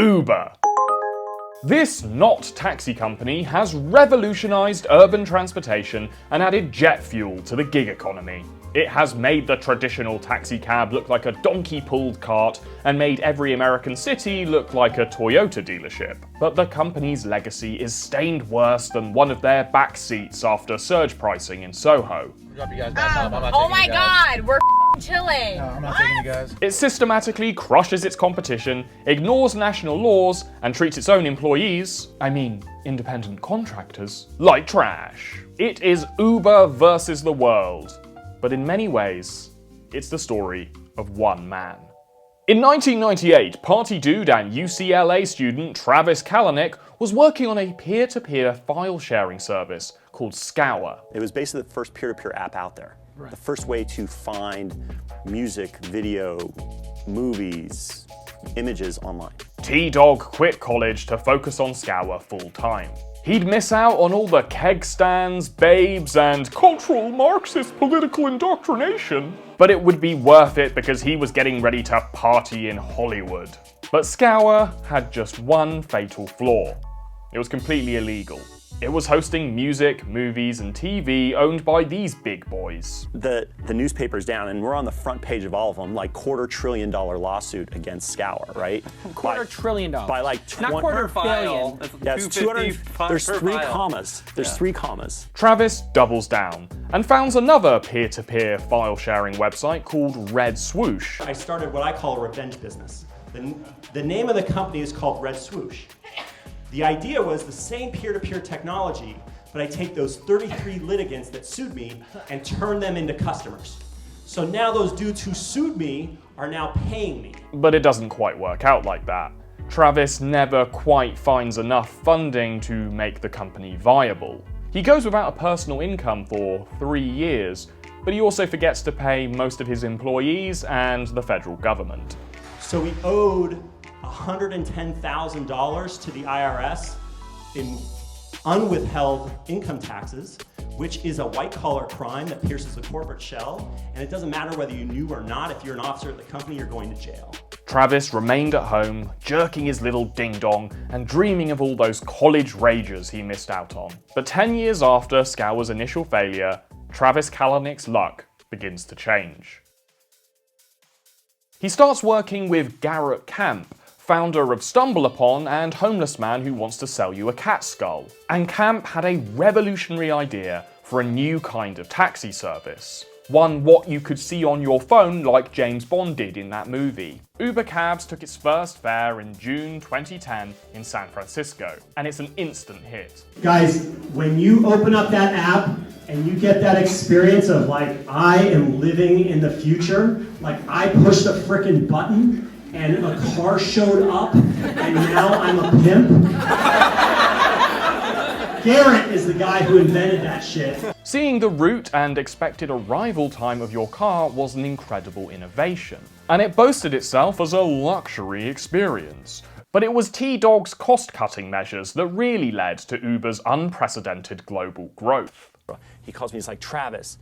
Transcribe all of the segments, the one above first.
Uber. This not taxi company has revolutionized urban transportation and added jet fuel to the gig economy. It has made the traditional taxi cab look like a donkey-pulled cart and made every American city look like a Toyota dealership. But the company's legacy is stained worse than one of their back seats after surge pricing in Soho. Drop you guys back off. I'm not Oh taking my you guys. god, we're chilling. No, I'm not taking you guys. It systematically crushes its competition, ignores national laws, and treats its own employees, independent contractors, like trash. It is Uber versus the world. But in many ways, it's the story of one man. In 1998, party dude and UCLA student Travis Kalanick was working on a peer-to-peer file sharing service called Scour. It was basically the first peer-to-peer app out there. Right. The first way to find music, video, movies, images online. T-Dog quit college to focus on Scour full-time. He'd miss out on all the keg stands, babes, and cultural Marxist political indoctrination. But it would be worth it because he was getting ready to party in Hollywood. But Scour had just one fatal flaw. It was completely illegal. It was hosting music, movies, and TV owned by these big boys. The newspaper's down, and we're on the front page of all of them, like $250 billion lawsuit against Scour, right? $250 billion. By like 20. Not quarter billion. Yeah, it's 200. There's three commas. There's three commas. Travis doubles down and founds another peer-to-peer file-sharing website called Red Swoosh. I started what I call a revenge business. The name of the company is called Red Swoosh. The idea was the same peer-to-peer technology, but I take those 33 litigants that sued me and turn them into customers. So now those dudes who sued me are now paying me. But it doesn't quite work out like that. Travis never quite finds enough funding to make the company viable. He goes without a personal income for 3 years, but he also forgets to pay most of his employees and the federal government. So we owed $110,000 to the IRS in unwithheld income taxes, which is a white-collar crime that pierces the corporate shell, and it doesn't matter whether you knew or not. If you're an officer at the company, you're going to jail. Travis remained at home, jerking his little ding-dong and dreaming of all those college rages he missed out on. But 10 years after Scour's initial failure, Travis Kalanick's luck begins to change. He starts working with Garrett Camp, founder of StumbleUpon and homeless man who wants to sell you a cat skull. And Camp had a revolutionary idea for a new kind of taxi service. One what you could see on your phone like James Bond did in that movie. Uber Cabs took its first fare in June 2010 in San Francisco, and it's an instant hit. Guys, when you open up that app and you get that experience of like, I am living in the future, like I pushed a frickin' button and a car showed up, and now I'm a pimp. Garrett is the guy who invented that shit. Seeing the route and expected arrival time of your car was an incredible innovation, and it boasted itself as a luxury experience. But it was T-Dog's cost-cutting measures that really led to Uber's unprecedented global growth. He calls me, he's like, Travis,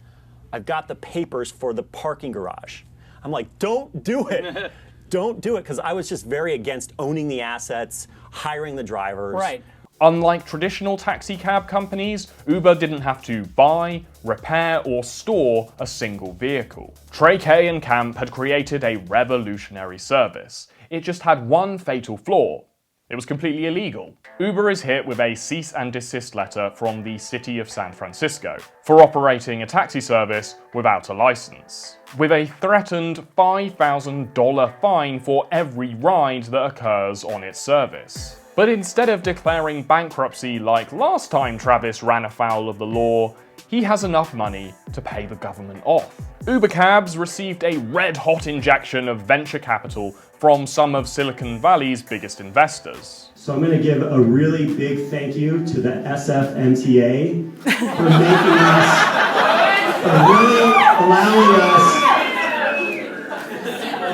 I've got the papers for the parking garage. I'm like, don't do it. Don't do it, because I was just very against owning the assets, hiring the drivers. Right. Unlike traditional taxi cab companies, Uber didn't have to buy, repair, or store a single vehicle. Trey Kay and Camp had created a revolutionary service. It just had one fatal flaw. It was completely illegal. Uber is hit with a cease and desist letter from the city of San Francisco for operating a taxi service without a license, with a threatened $5,000 fine for every ride that occurs on its service. But instead of declaring bankruptcy like last time Travis ran afoul of the law, he has enough money to pay the government off. Uber Cabs received a red-hot injection of venture capital from some of Silicon Valley's biggest investors. So I'm going to give a really big thank you to the SFMTA for making us, for really allowing us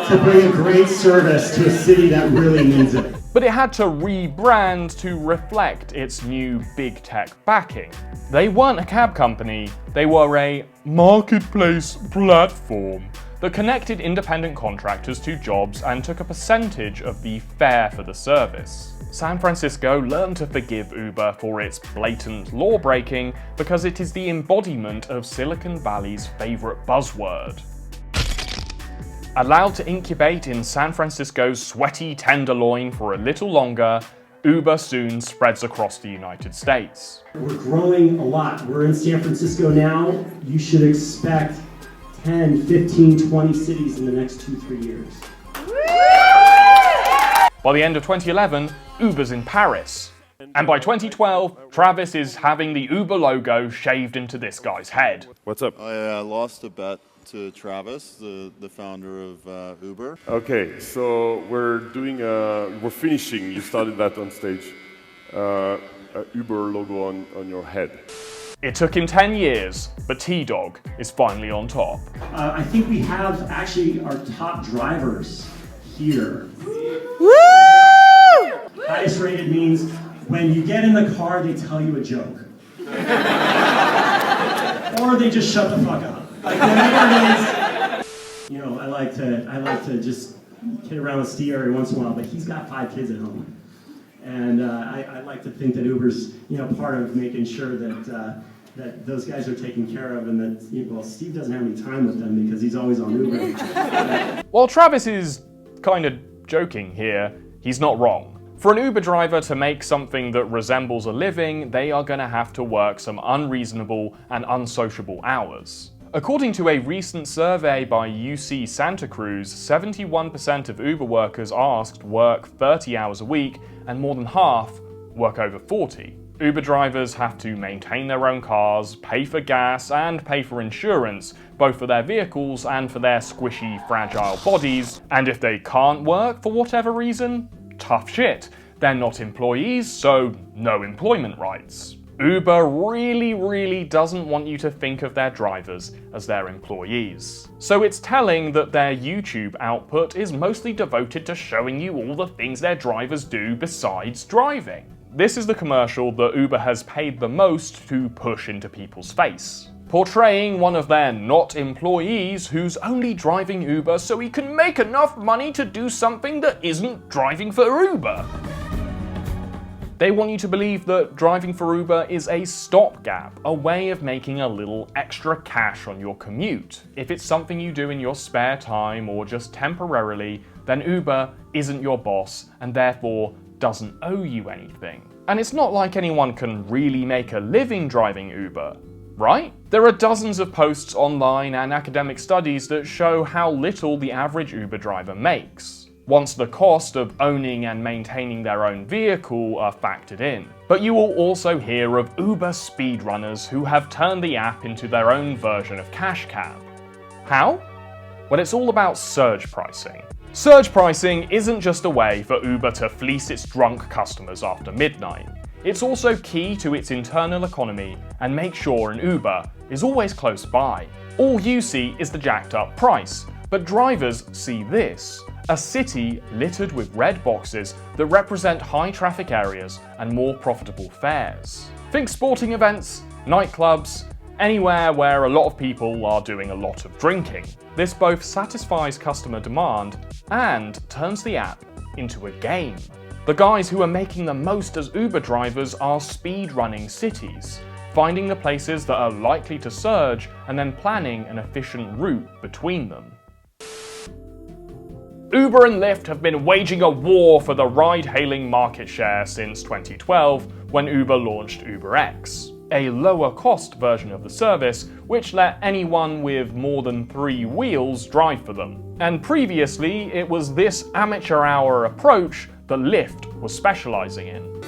to bring a great service to a city that really needs it. But it had to rebrand to reflect its new big tech backing. They weren't a cab company, they were a marketplace platform that connected independent contractors to jobs and took a percentage of the fare for the service. San Francisco learned to forgive Uber for its blatant law-breaking because it is the embodiment of Silicon Valley's favorite buzzword. Allowed to incubate in San Francisco's sweaty tenderloin for a little longer, Uber soon spreads across the United States. We're growing a lot. We're in San Francisco now. You should expect 10, 15, 20 cities in the next 2-3 years. By the end of 2011, Uber's in Paris. And by 2012, Travis is having the Uber logo shaved into this guy's head. What's up? I lost a bet to Travis, the founder of Uber. Okay, so we're finishing, you started that on stage, a Uber logo on your head. It took him 10 years, but T-Dog is finally on top. I think we have actually our top drivers here. Woo! Highest rated means when you get in the car, they tell you a joke. Or they just shut the fuck up. Like whatever it is. You know, I like to just kid around with Steve every once in a while, but he's got 5 kids at home. And I like to think that Uber's, part of making sure that that those guys are taken care of, and that Steve doesn't have any time with them because he's always on Uber. While Travis is kind of joking here, he's not wrong. For an Uber driver to make something that resembles a living, they are going to have to work some unreasonable and unsociable hours. According to a recent survey by UC Santa Cruz, 71% of Uber workers asked work 30 hours a week, and more than half work over 40. Uber drivers have to maintain their own cars, pay for gas, and pay for insurance, both for their vehicles and for their squishy, fragile bodies. And if they can't work for whatever reason, tough shit. They're not employees, so no employment rights. Uber really doesn't want you to think of their drivers as their employees. So it's telling that their YouTube output is mostly devoted to showing you all the things their drivers do besides driving. This is the commercial that Uber has paid the most to push into people's face, portraying one of their not employees who's only driving Uber so he can make enough money to do something that isn't driving for Uber. They want you to believe that driving for Uber is a stopgap, a way of making a little extra cash on your commute. If it's something you do in your spare time or just temporarily, then Uber isn't your boss and therefore doesn't owe you anything. And it's not like anyone can really make a living driving Uber, right? There are dozens of posts online and academic studies that show how little the average Uber driver makes, once the cost of owning and maintaining their own vehicle are factored in. But you will also hear of Uber speedrunners who have turned the app into their own version of cash cab. How? Well, it's all about surge pricing. Surge pricing isn't just a way for Uber to fleece its drunk customers after midnight. It's also key to its internal economy and make sure an Uber is always close by. All you see is the jacked up price, but drivers see this: a city littered with red boxes that represent high traffic areas and more profitable fares. Think sporting events, nightclubs, anywhere where a lot of people are doing a lot of drinking. This both satisfies customer demand and turns the app into a game. The guys who are making the most as Uber drivers are speed-running cities, finding the places that are likely to surge and then planning an efficient route between them. Uber and Lyft have been waging a war for the ride-hailing market share since 2012 when Uber launched UberX, a lower-cost version of the service which let anyone with more than 3 wheels drive for them. And previously, it was this amateur-hour approach that Lyft was specializing in.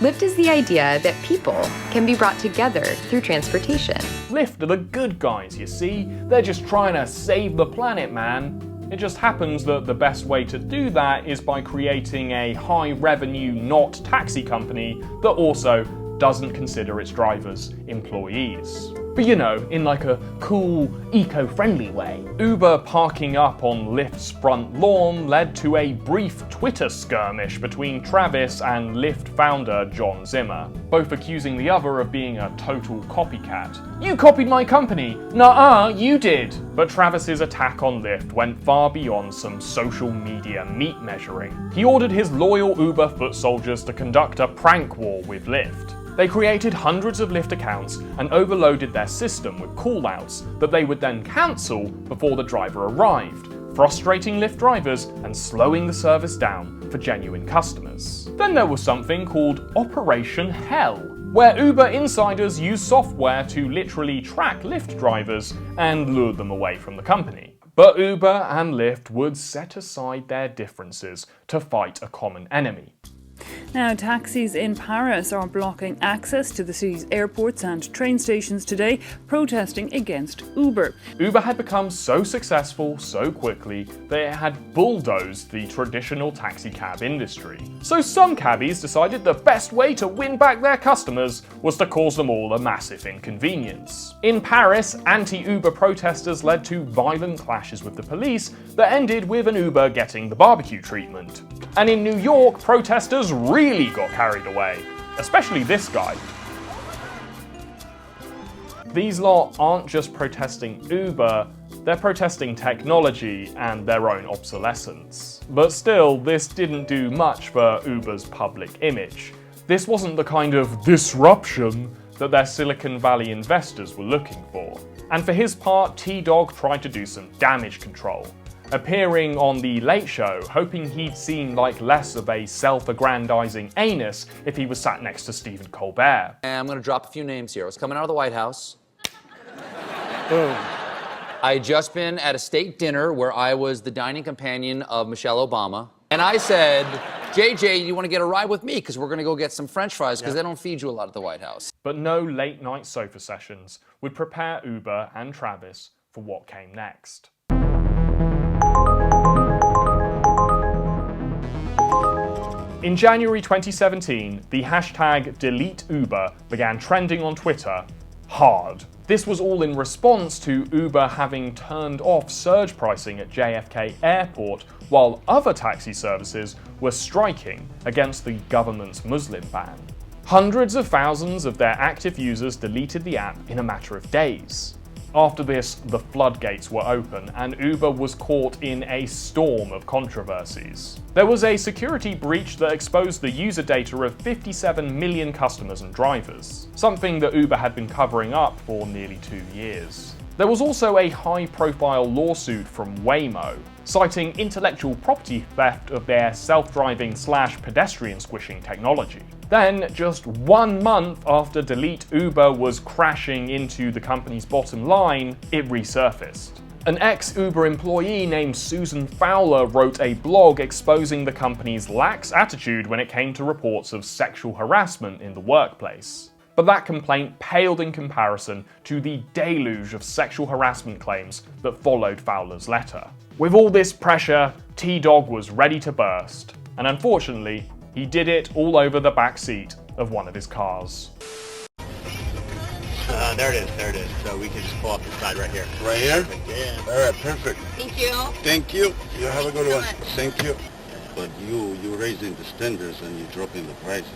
Lyft is the idea that people can be brought together through transportation. Lyft are the good guys, you see. They're just trying to save the planet, man. It just happens that the best way to do that is by creating a high-revenue, not taxi company that also doesn't consider its drivers employees. but you know, in like a cool, eco-friendly way. Uber parking up on Lyft's front lawn led to a brief Twitter skirmish between Travis and Lyft founder John Zimmer, both accusing the other of being a total copycat. "You copied my company!" "Nuh-uh, you did!" But Travis's attack on Lyft went far beyond some social media meat measuring. He ordered his loyal Uber foot soldiers to conduct a prank war with Lyft. They created hundreds of Lyft accounts and overloaded their system with callouts that they would then cancel before the driver arrived, frustrating Lyft drivers and slowing the service down for genuine customers. Then there was something called Operation Hell, where Uber insiders used software to literally track Lyft drivers and lure them away from the company. But Uber and Lyft would set aside their differences to fight a common enemy. Now, taxis in Paris are blocking access to the city's airports and train stations today, protesting against Uber. Uber had become so successful so quickly that it had bulldozed the traditional taxi cab industry. So some cabbies decided the best way to win back their customers was to cause them all a massive inconvenience. In Paris, anti-Uber protesters led to violent clashes with the police that ended with an Uber getting the barbecue treatment. And in New York, protesters really got carried away, especially this guy. These lot aren't just protesting Uber, they're protesting technology and their own obsolescence. But still, this didn't do much for Uber's public image. This wasn't the kind of disruption that their Silicon Valley investors were looking for. And for his part, T-Dog tried to do some damage control, appearing on The Late Show, hoping he'd seem like less of a self-aggrandizing anus if he was sat next to Stephen Colbert. I'm going to drop a few names here. I was coming out of the White House. Boom. I had just been at a state dinner where I was the dining companion of Michelle Obama. And I said, JJ, you want to get a ride with me? Because we're going to go get some French fries, because they don't feed you a lot at the White House. But no late-night sofa sessions would prepare Uber and Travis for what came next. In January 2017, the hashtag #DeleteUber began trending on Twitter hard. This was all in response to Uber having turned off surge pricing at JFK Airport while other taxi services were striking against the government's Muslim ban. Hundreds of thousands of their active users deleted the app in a matter of days. After this, the floodgates were open and Uber was caught in a storm of controversies. There was a security breach that exposed the user data of 57 million customers and drivers, something that Uber had been covering up for nearly 2 years. There was also a high-profile lawsuit from Waymo, citing intellectual property theft of their self-driving / pedestrian squishing technology. Then, just 1 month after Delete Uber was crashing into the company's bottom line, it resurfaced. An ex-Uber employee named Susan Fowler wrote a blog exposing the company's lax attitude when it came to reports of sexual harassment in the workplace. But that complaint paled in comparison to the deluge of sexual harassment claims that followed Fowler's letter. With all this pressure, T-Dog was ready to burst, and unfortunately, he did it all over the back seat of one of his cars. There it is. So we can just pull off the side right here. Right here? Yeah. All right, perfect. Thank you. Thank you. You have a good one. Thank you. But you're raising the standards and you're dropping the prices.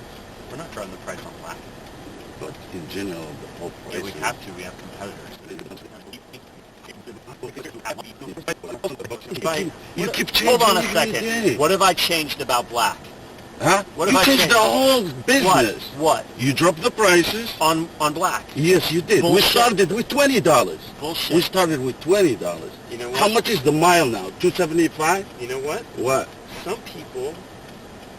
We're not dropping the price on black. But in general, the whole price. Yeah, we have to. We have competitors. You keep changing. Hold on a every second. day. What have I changed about black? Huh? What You have I changed changed? the whole business. What? You dropped the prices. On black? Yes, you did. Bullshit. We started with $20. Bullshit. We started with $20. You know what? How much is the mile now? $2.75? You know what? What? Some people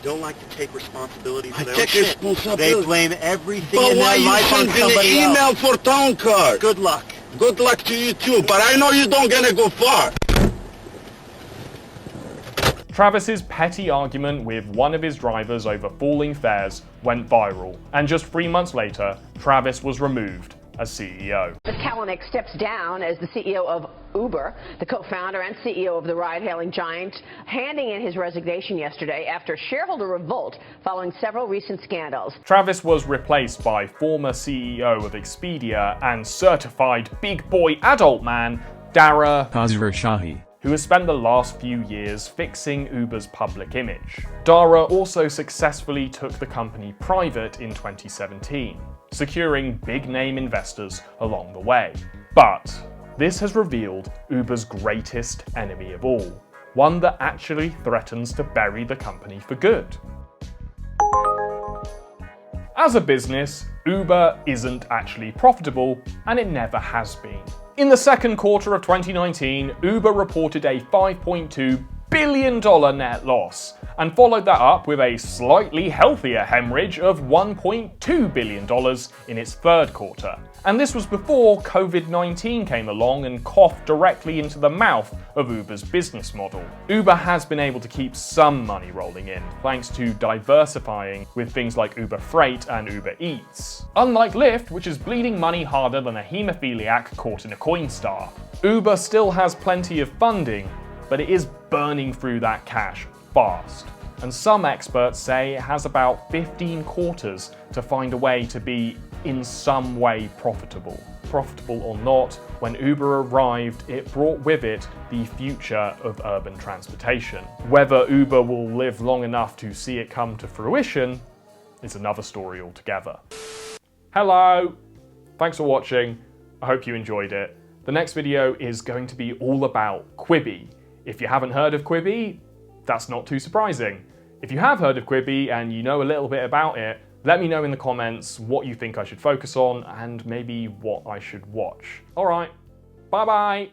don't like to take responsibility for I their take own shit. responsibility. They blame everything But in why their you life on sending an somebody email else. for town card? Good luck. Good luck to you too, but I know you don't gonna go far. Travis's petty argument with one of his drivers over falling fares went viral, and just 3 months later, Travis was removed as CEO. Kalanick steps down as the CEO of Uber, the co-founder and CEO of the ride-hailing giant, handing in his resignation yesterday after shareholder revolt following several recent scandals. Travis was replaced by former CEO of Expedia and certified big boy adult man, Dara Khosrowshahi, who has spent the last few years fixing Uber's public image. Dara also successfully took the company private in 2017, securing big-name investors along the way. But this has revealed Uber's greatest enemy of all, one that actually threatens to bury the company for good. As a business, Uber isn't actually profitable, and it never has been. In the second quarter of 2019, Uber reported a $5.2 billion net loss, and followed that up with a slightly healthier hemorrhage of $1.2 billion in its third quarter. And this was before COVID-19 came along and coughed directly into the mouth of Uber's business model. Uber has been able to keep some money rolling in, thanks to diversifying with things like Uber Freight and Uber Eats. Unlike Lyft, which is bleeding money harder than a haemophiliac caught in a Coinstar. Uber still has plenty of funding, but it is burning through that cash fast. And some experts say it has about 15 quarters to find a way to be in some way profitable. Profitable or not, when Uber arrived, it brought with it the future of urban transportation. Whether Uber will live long enough to see it come to fruition is another story altogether. Hello! Thanks for watching. I hope you enjoyed it. The next video is going to be all about Quibi. If you haven't heard of Quibi, that's not too surprising. If you have heard of Quibi and you know a little bit about it, let me know in the comments what you think I should focus on and maybe what I should watch. Alright, bye bye!